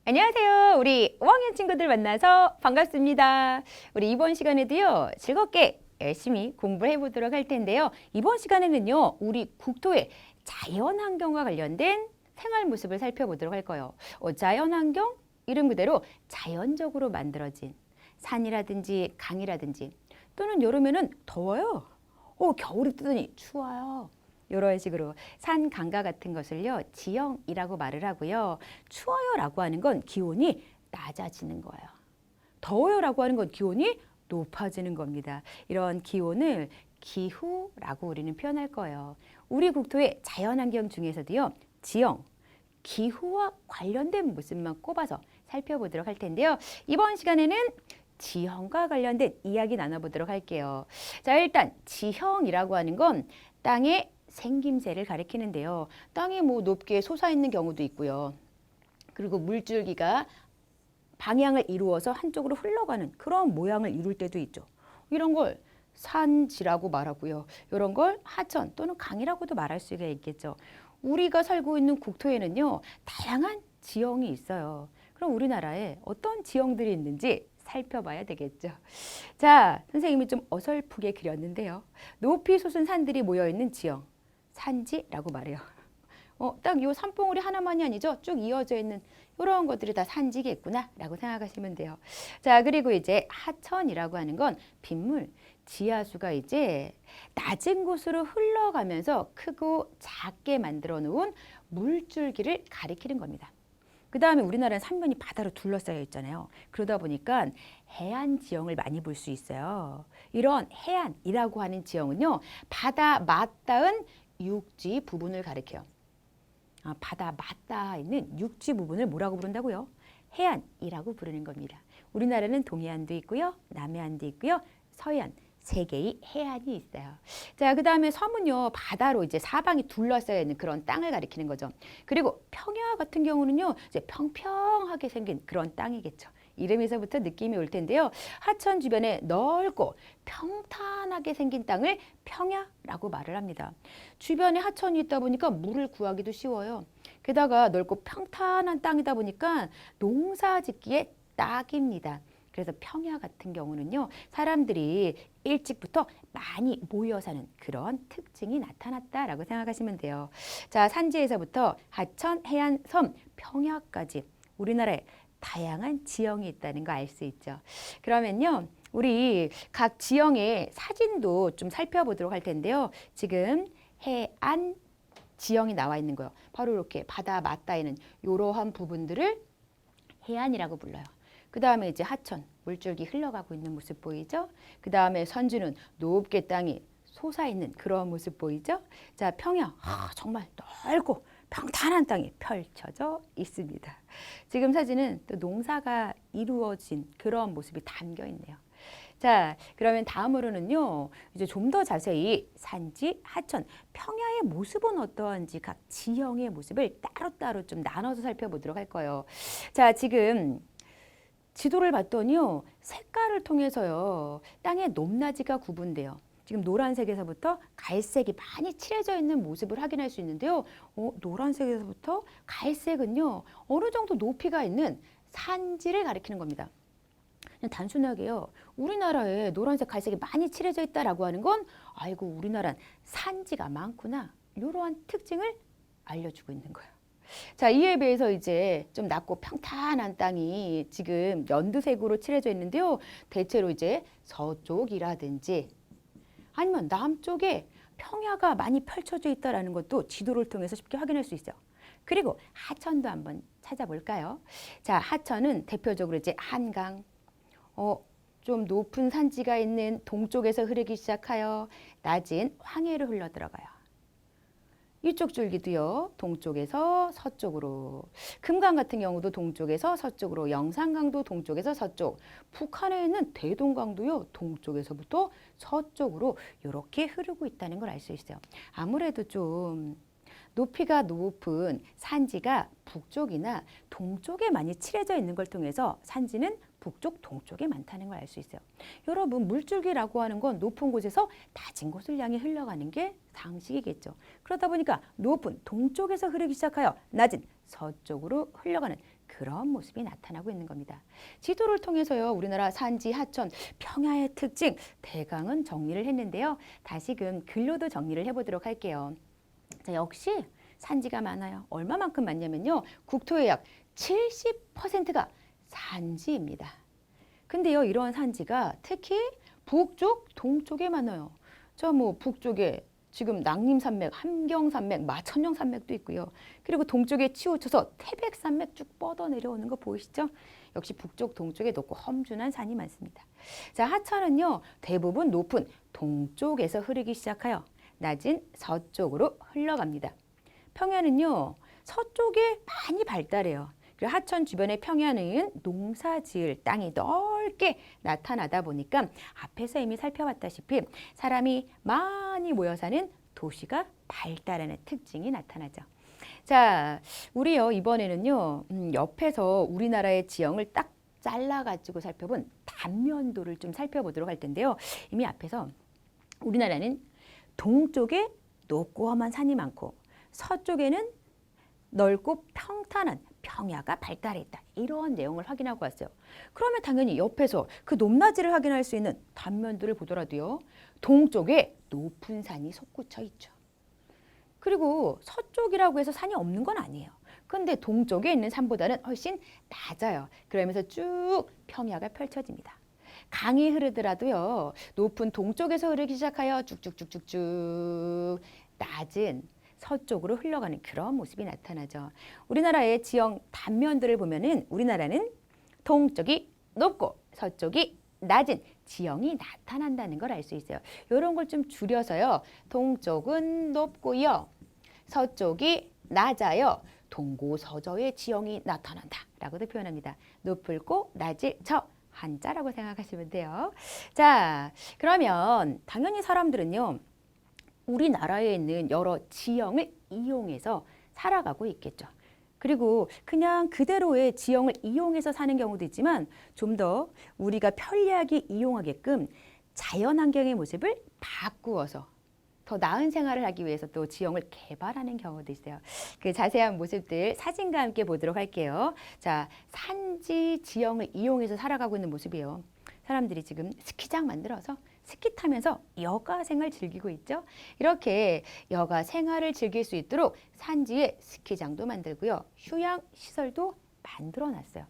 안녕하세요. 우리 5학년 친구들 만나서 반갑습니다. 우리 이번 시간에도요, 즐겁게 열심히 공부를 해보도록 할 텐데요. 이번 시간에는요, 우리 국토의 자연환경과 관련된 생활 모습을 살펴보도록 할 거예요. 자연환경? 이름 그대로 자연적으로 만들어진 산이라든지 강이라든지 또는 여름에는 더워요. 겨울이 뜨더니 추워요. 이런 식으로 산, 강과 같은 것을요, 지형이라고 말을 하고요. 추워요라고 하는 건 기온이 낮아지는 거예요. 더워요라고 하는 건 기온이 높아지는 겁니다. 이런 기온을 기후라고 우리는 표현할 거예요. 우리 국토의 자연환경 중에서도요, 지형, 기후와 관련된 모습만 꼽아서 살펴보도록 할 텐데요. 이번 시간에는 지형과 관련된 이야기 나눠보도록 할게요. 자, 일단 지형이라고 하는 건 땅의 생김새를 가리키는데요. 땅이 높게 솟아있는 경우도 있고요. 그리고 물줄기가 방향을 이루어서 한쪽으로 흘러가는 그런 모양을 이룰 때도 있죠. 이런 걸 산지라고 말하고요. 이런 걸 하천 또는 강이라고도 말할 수가 있겠죠. 우리가 살고 있는 국토에는요, 다양한 지형이 있어요. 그럼 우리나라에 어떤 지형들이 있는지 살펴봐야 되겠죠. 자, 선생님이 좀 어설프게 그렸는데요. 높이 솟은 산들이 모여있는 지형, 산지라고 말해요. 딱 이 산봉우리 하나만이 아니죠. 쭉 이어져 있는 이런 것들이 다 산지겠구나 라고 생각하시면 돼요. 자, 그리고 이제 하천이라고 하는 건 빗물, 지하수가 이제 낮은 곳으로 흘러가면서 크고 작게 만들어 놓은 물줄기를 가리키는 겁니다. 그 다음에 우리나라는 삼면이 바다로 둘러싸여 있잖아요. 그러다 보니까 해안 지형을 많이 볼 수 있어요. 이런 해안이라고 하는 지형은요, 바다 맞닿은 육지 부분을 가리켜요. 바다 맞닿아 있는 육지 부분을 뭐라고 부른다고요? 해안이라고 부르는 겁니다. 우리나라는 동해안도 있고요, 남해안도 있고요, 서해안 세 개의 해안이 있어요. 자, 그 다음에 섬은요, 바다로 이제 사방이 둘러싸여 있는 그런 땅을 가리키는 거죠. 그리고 평야 같은 경우는요, 이제 평평하게 생긴 그런 땅이겠죠. 이름에서부터 느낌이 올 텐데요. 하천 주변에 넓고 평탄하게 생긴 땅을 평야라고 말을 합니다. 주변에 하천이 있다 보니까 물을 구하기도 쉬워요. 게다가 넓고 평탄한 땅이다 보니까 농사 짓기에 딱입니다. 그래서 평야 같은 경우는요, 사람들이 일찍부터 많이 모여 사는 그런 특징이 나타났다라고 생각하시면 돼요. 자, 산지에서부터 하천, 해안, 섬, 평야까지 우리나라에 다양한 지형이 있다는 거 알 수 있죠. 그러면요, 우리 각 지형의 사진도 좀 살펴보도록 할 텐데요. 지금 해안 지형이 나와 있는 거예요. 바로 이렇게 바다 맞닿아 있는 이러한 부분들을 해안이라고 불러요. 그 다음에 이제 하천, 물줄기 흘러가고 있는 모습 보이죠? 그 다음에 선주는 높게 땅이 솟아있는 그런 모습 보이죠? 자, 평야, 정말 넓고 평탄한 땅이 펼쳐져 있습니다. 지금 사진은 또 농사가 이루어진 그런 모습이 담겨 있네요. 자, 그러면 다음으로는요, 이제 좀 더 자세히 산지, 하천, 평야의 모습은 어떠한지 각 지형의 모습을 따로따로 좀 나눠서 살펴보도록 할 거예요. 자, 지금 지도를 봤더니요, 색깔을 통해서요, 땅의 높낮이가 구분돼요. 지금 노란색에서부터 갈색이 많이 칠해져 있는 모습을 확인할 수 있는데요. 노란색에서부터 갈색은요, 어느 정도 높이가 있는 산지를 가리키는 겁니다. 그냥 단순하게요, 우리나라에 노란색, 갈색이 많이 칠해져 있다라고 하는 건, 아이고, 우리나라는 산지가 많구나, 이러한 특징을 알려주고 있는 거예요. 자, 이에 비해서 이제 좀 낮고 평탄한 땅이 지금 연두색으로 칠해져 있는데요. 대체로 이제 서쪽이라든지 아니면 남쪽에 평야가 많이 펼쳐져 있다는 것도 지도를 통해서 쉽게 확인할 수 있어요. 그리고 하천도 한번 찾아볼까요? 자, 하천은 대표적으로 이제 한강, 좀 높은 산지가 있는 동쪽에서 흐르기 시작하여 낮은 황해로 흘러 들어가요. 이쪽 줄기도요, 동쪽에서 서쪽으로. 금강 같은 경우도 동쪽에서 서쪽으로, 영산강도 동쪽에서 서쪽, 북한에 있는 대동강도요, 동쪽에서부터 서쪽으로 이렇게 흐르고 있다는 걸 알 수 있어요. 아무래도 좀 높이가 높은 산지가 북쪽이나 동쪽에 많이 칠해져 있는 걸 통해서 산지는 북쪽, 동쪽에 많다는 걸 알 수 있어요. 여러분, 물줄기라고 하는 건 높은 곳에서 낮은 곳을 향해 흘러가는 게 상식이겠죠. 그러다 보니까 높은 동쪽에서 흐르기 시작하여 낮은 서쪽으로 흘러가는 그런 모습이 나타나고 있는 겁니다. 지도를 통해서요, 우리나라 산지, 하천, 평야의 특징 대강은 정리를 했는데요. 다시금 글로도 정리를 해보도록 할게요. 자, 역시 산지가 많아요. 얼마만큼 많냐면요, 국토의 약 70%가 산지입니다. 근데요, 이러한 산지가 특히 북쪽, 동쪽에 많아요. 자, 뭐 북쪽에 지금 낭림산맥, 함경산맥, 마천령산맥도 있고요. 그리고 동쪽에 치우쳐서 태백산맥 쭉 뻗어 내려오는 거 보이시죠? 역시 북쪽, 동쪽에 높고 험준한 산이 많습니다. 자, 하천은요, 대부분 높은 동쪽에서 흐르기 시작하여 낮은 서쪽으로 흘러갑니다. 평야는요, 서쪽에 많이 발달해요. 그리고 하천 주변의 평야는 농사 지을 땅이 넓게 나타나다 보니까 앞에서 이미 살펴봤다시피 사람이 많이 모여 사는 도시가 발달하는 특징이 나타나죠. 자, 우리요, 이번에는요, 옆에서 우리나라의 지형을 딱 잘라가지고 살펴본 단면도를 좀 살펴보도록 할 텐데요. 이미 앞에서 우리나라는 동쪽에 높고 험한 산이 많고 서쪽에는 넓고 평탄한 평야가 발달해 있다. 이러한 내용을 확인하고 왔어요. 그러면 당연히 옆에서 그 높낮이를 확인할 수 있는 단면도를 보더라도요, 동쪽에 높은 산이 솟구쳐 있죠. 그리고 서쪽이라고 해서 산이 없는 건 아니에요. 근데 동쪽에 있는 산보다는 훨씬 낮아요. 그러면서 쭉 평야가 펼쳐집니다. 강이 흐르더라도요, 높은 동쪽에서 흐르기 시작하여 쭉쭉쭉쭉쭉 낮은 서쪽으로 흘러가는 그런 모습이 나타나죠. 우리나라의 지형 단면들을 보면은 우리나라는 동쪽이 높고 서쪽이 낮은 지형이 나타난다는 걸 알 수 있어요. 이런 걸 좀 줄여서요, 동쪽은 높고요, 서쪽이 낮아요. 동고서저의 지형이 나타난다라고도 표현합니다. 높을고 낮을 저 한자라고 생각하시면 돼요. 자, 그러면 당연히 사람들은요, 우리나라에 있는 여러 지형을 이용해서 살아가고 있겠죠. 그리고 그냥 그대로의 지형을 이용해서 사는 경우도 있지만 좀 더 우리가 편리하게 이용하게끔 자연환경의 모습을 바꾸어서 더 나은 생활을 하기 위해서 또 지형을 개발하는 경우도 있어요. 그 자세한 모습들 사진과 함께 보도록 할게요. 자, 산지 지형을 이용해서 살아가고 있는 모습이에요. 사람들이 지금 스키장 만들어서 스키 타면서 여가 생활 즐기고 있죠. 이렇게 여가 생활을 즐길 수 있도록 산지에 스키장도 만들고요, 휴양 시설도 만들어 놨어요.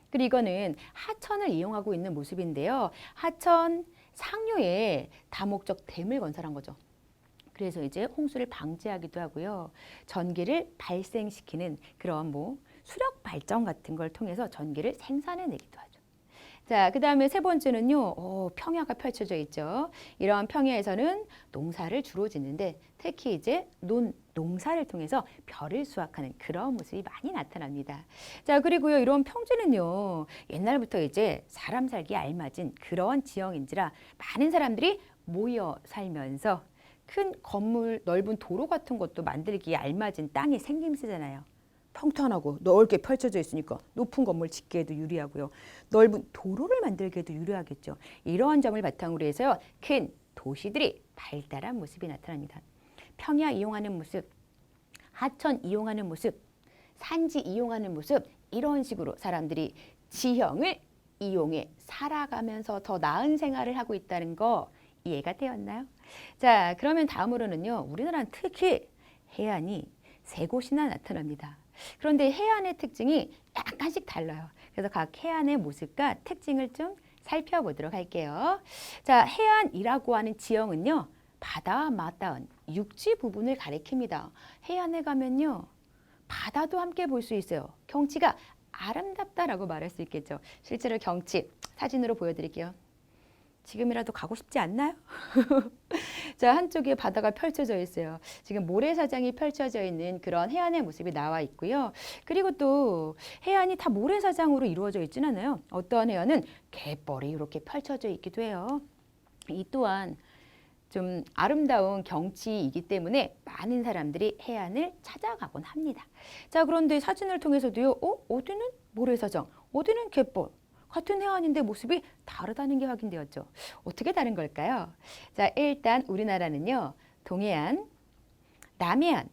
그리고 이거는 하천을 이용하고 있는 모습인데요. 하천 상류에 다목적 댐을 건설한 거죠. 그래서 이제 홍수를 방지하기도 하고요, 전기를 발생시키는 그런 뭐 수력 발전 같은 걸 통해서 전기를 생산해내기도 하죠. 자, 그 다음에 세 번째는요, 평야가 펼쳐져 있죠. 이러한 평야에서는 농사를 주로 짓는데 특히 이제 농사를 통해서 벼를 수확하는 그런 모습이 많이 나타납니다. 자, 그리고요, 이런 평지는요, 옛날부터 이제 사람 살기에 알맞은 그런 지형인지라 많은 사람들이 모여 살면서 큰 건물, 넓은 도로 같은 것도 만들기에 알맞은 땅이 생김새잖아요. 평탄하고 넓게 펼쳐져 있으니까 높은 건물 짓기에도 유리하고요, 넓은 도로를 만들기에도 유리하겠죠. 이러한 점을 바탕으로 해서요, 큰 도시들이 발달한 모습이 나타납니다. 평야 이용하는 모습, 하천 이용하는 모습, 산지 이용하는 모습, 이런 식으로 사람들이 지형을 이용해 살아가면서 더 나은 생활을 하고 있다는 거 이해가 되었나요? 자, 그러면 다음으로는요, 우리나라는 특히 해안이 세 곳이나 나타납니다. 그런데 해안의 특징이 약간씩 달라요. 그래서 각 해안의 모습과 특징을 좀 살펴보도록 할게요. 자, 해안이라고 하는 지형은요, 바다와 맞닿은 육지 부분을 가리킵니다. 해안에 가면요, 바다도 함께 볼 수 있어요. 경치가 아름답다라고 말할 수 있겠죠. 실제로 경치 사진으로 보여드릴게요. 지금이라도 가고 싶지 않나요? 자, 한쪽에 바다가 펼쳐져 있어요. 지금 모래사장이 펼쳐져 있는 그런 해안의 모습이 나와 있고요. 그리고 또 해안이 다 모래사장으로 이루어져 있지는 않아요. 어떠한 해안은 갯벌이 이렇게 펼쳐져 있기도 해요. 이 또한 좀 아름다운 경치이기 때문에 많은 사람들이 해안을 찾아가곤 합니다. 자, 그런데 사진을 통해서도요, 어디는 모래사장, 어디는 갯벌, 같은 해안인데 모습이 다르다는 게 확인되었죠. 어떻게 다른 걸까요? 자, 일단 우리나라는요, 동해안, 남해안,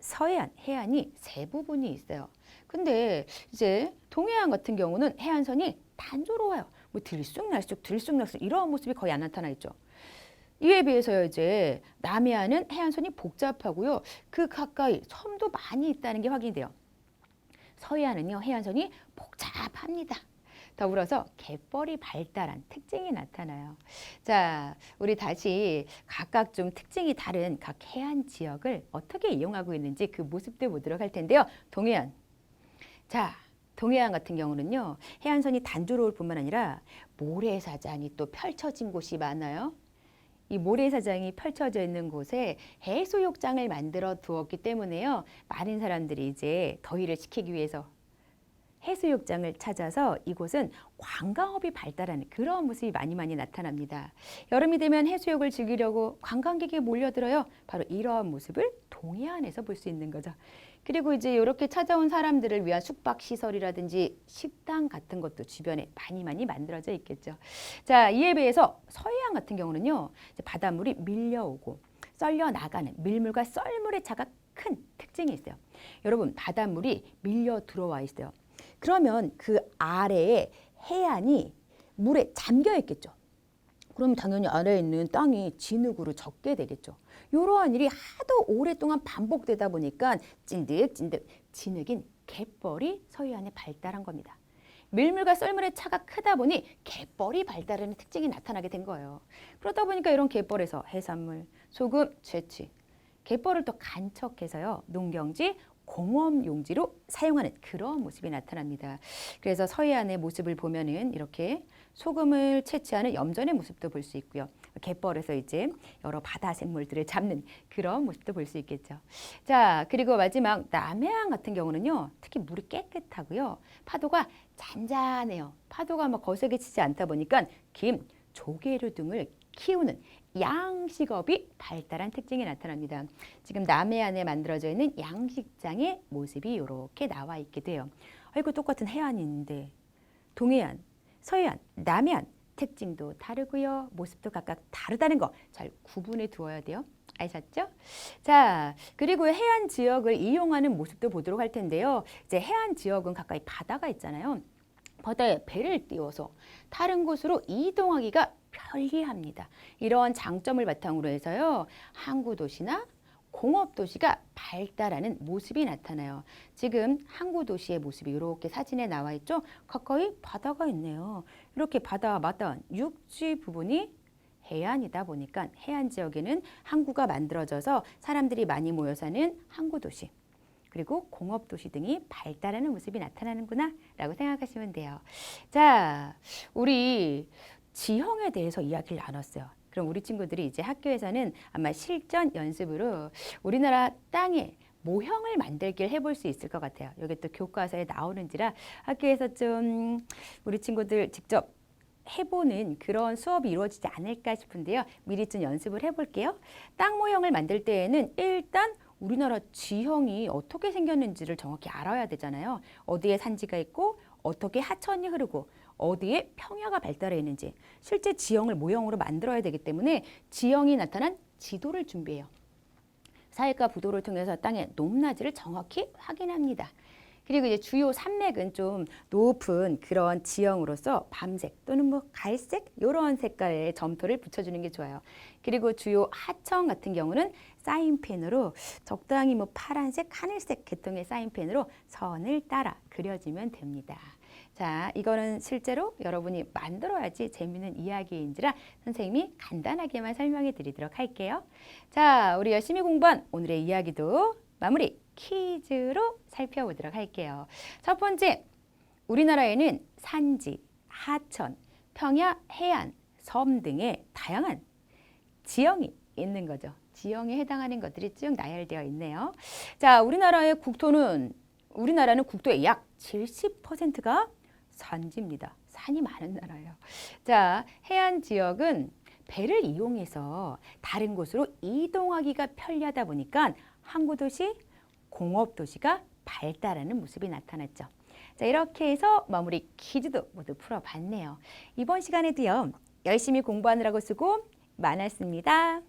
서해안, 해안이 세 부분이 있어요. 근데 이제 동해안 같은 경우는 해안선이 단조로워요. 뭐 들쑥날쑥 이런 모습이 거의 안 나타나 있죠. 이에 비해서요, 이제 남해안은 해안선이 복잡하고요. 그 가까이 섬도 많이 있다는 게 확인이 돼요. 서해안은요, 해안선이 복잡합니다. 더불어서 갯벌이 발달한 특징이 나타나요. 자, 우리 다시 각각 좀 특징이 다른 각 해안 지역을 어떻게 이용하고 있는지 그 모습들 보도록 할 텐데요. 동해안. 자, 동해안 같은 경우는요, 해안선이 단조로울 뿐만 아니라 모래사장이 또 펼쳐진 곳이 많아요. 이 모래사장이 펼쳐져 있는 곳에 해수욕장을 만들어 두었기 때문에요. 많은 사람들이 이제 더위를 식히기 위해서 해수욕장을 찾아서 이곳은 관광업이 발달하는 그런 모습이 많이 나타납니다. 여름이 되면 해수욕을 즐기려고 관광객이 몰려들어요. 바로 이러한 모습을 동해안에서 볼 수 있는 거죠. 그리고 이제 이렇게 찾아온 사람들을 위한 숙박시설이라든지 식당 같은 것도 주변에 많이 만들어져 있겠죠. 자, 이에 비해서 서해안 같은 경우는요, 이제 바닷물이 밀려오고 썰려 나가는 밀물과 썰물의 차가 큰 특징이 있어요. 여러분, 바닷물이 밀려 들어와 있어요. 그러면 그 아래에 해안이 물에 잠겨 있겠죠. 그럼 당연히 아래에 있는 땅이 진흙으로 젖게 되겠죠. 이러한 일이 하도 오랫동안 반복되다 보니까 찐득찐득 진흙인 갯벌이 서해안에 발달한 겁니다. 밀물과 썰물의 차가 크다 보니 갯벌이 발달하는 특징이 나타나게 된 거예요. 그러다 보니까 이런 갯벌에서 해산물, 소금, 채취, 갯벌을 또 간척해서요, 농경지, 공업용지로 사용하는 그런 모습이 나타납니다. 그래서 서해안의 모습을 보면은 이렇게 소금을 채취하는 염전의 모습도 볼 수 있고요. 갯벌에서 이제 여러 바다 생물들을 잡는 그런 모습도 볼 수 있겠죠. 자, 그리고 마지막 남해안 같은 경우는요, 특히 물이 깨끗하고요, 파도가 잔잔해요. 파도가 막 거세게 치지 않다 보니까 김, 조개류 등을 키우는 양식업이 발달한 특징이 나타납니다. 지금 남해안에 만들어져 있는 양식장의 모습이 이렇게 나와 있게 돼요. 아이고, 똑같은 해안이 있는데 동해안, 서해안, 남해안 특징도 다르고요. 모습도 각각 다르다는 거 잘 구분해 두어야 돼요. 아셨죠? 자, 그리고 해안 지역을 이용하는 모습도 보도록 할 텐데요. 이제 해안 지역은 가까이 바다가 있잖아요. 바다에 배를 띄워서 다른 곳으로 이동하기가 편리합니다. 이러한 장점을 바탕으로 해서요, 항구 도시나 공업 도시가 발달하는 모습이 나타나요. 지금 항구 도시의 모습이 이렇게 사진에 나와 있죠. 가까이 바다가 있네요. 이렇게 바다와 맞닿은 육지 부분이 해안이다 보니까 해안 지역에는 항구가 만들어져서 사람들이 많이 모여 사는 항구 도시, 그리고 공업도시 등이 발달하는 모습이 나타나는구나 라고 생각하시면 돼요. 자, 우리 지형에 대해서 이야기를 나눴어요. 그럼 우리 친구들이 이제 학교에서는 아마 실전 연습으로 우리나라 땅에 모형을 만들기를 해볼 수 있을 것 같아요. 여기 또 교과서에 나오는지라 학교에서 좀 우리 친구들 직접 해보는 그런 수업이 이루어지지 않을까 싶은데요. 미리 좀 연습을 해볼게요. 땅 모형을 만들 때에는 일단 우리나라 지형이 어떻게 생겼는지를 정확히 알아야 되잖아요. 어디에 산지가 있고 어떻게 하천이 흐르고 어디에 평야가 발달해 있는지 실제 지형을 모형으로 만들어야 되기 때문에 지형이 나타난 지도를 준비해요. 사해과 부도를 통해서 땅의 높낮이를 정확히 확인합니다. 그리고 이제 주요 산맥은 좀 높은 그런 지형으로서 밤색 또는 뭐 갈색 이런 색깔의 점토를 붙여주는 게 좋아요. 그리고 주요 하천 같은 경우는 사인펜으로 적당히 뭐 파란색, 하늘색 계통의 사인펜으로 선을 따라 그려주면 됩니다. 자, 이거는 실제로 여러분이 만들어야지 재미있는 이야기인지라 선생님이 간단하게만 설명해 드리도록 할게요. 자, 우리 열심히 공부한 오늘의 이야기도 마무리 퀴즈로 살펴보도록 할게요. 첫 번째, 우리나라에는 산지, 하천, 평야, 해안, 섬 등의 다양한 지형이 있는 거죠. 지형에 해당하는 것들이 쭉 나열되어 있네요. 자, 우리나라는 국토의 약 70%가 산지입니다. 산이 많은 나라예요. 자, 해안 지역은 배를 이용해서 다른 곳으로 이동하기가 편리하다 보니까 항구도시, 공업도시가 발달하는 모습이 나타났죠. 자, 이렇게 해서 마무리 퀴즈도 모두 풀어봤네요. 이번 시간에도요, 열심히 공부하느라고 수고 많았습니다.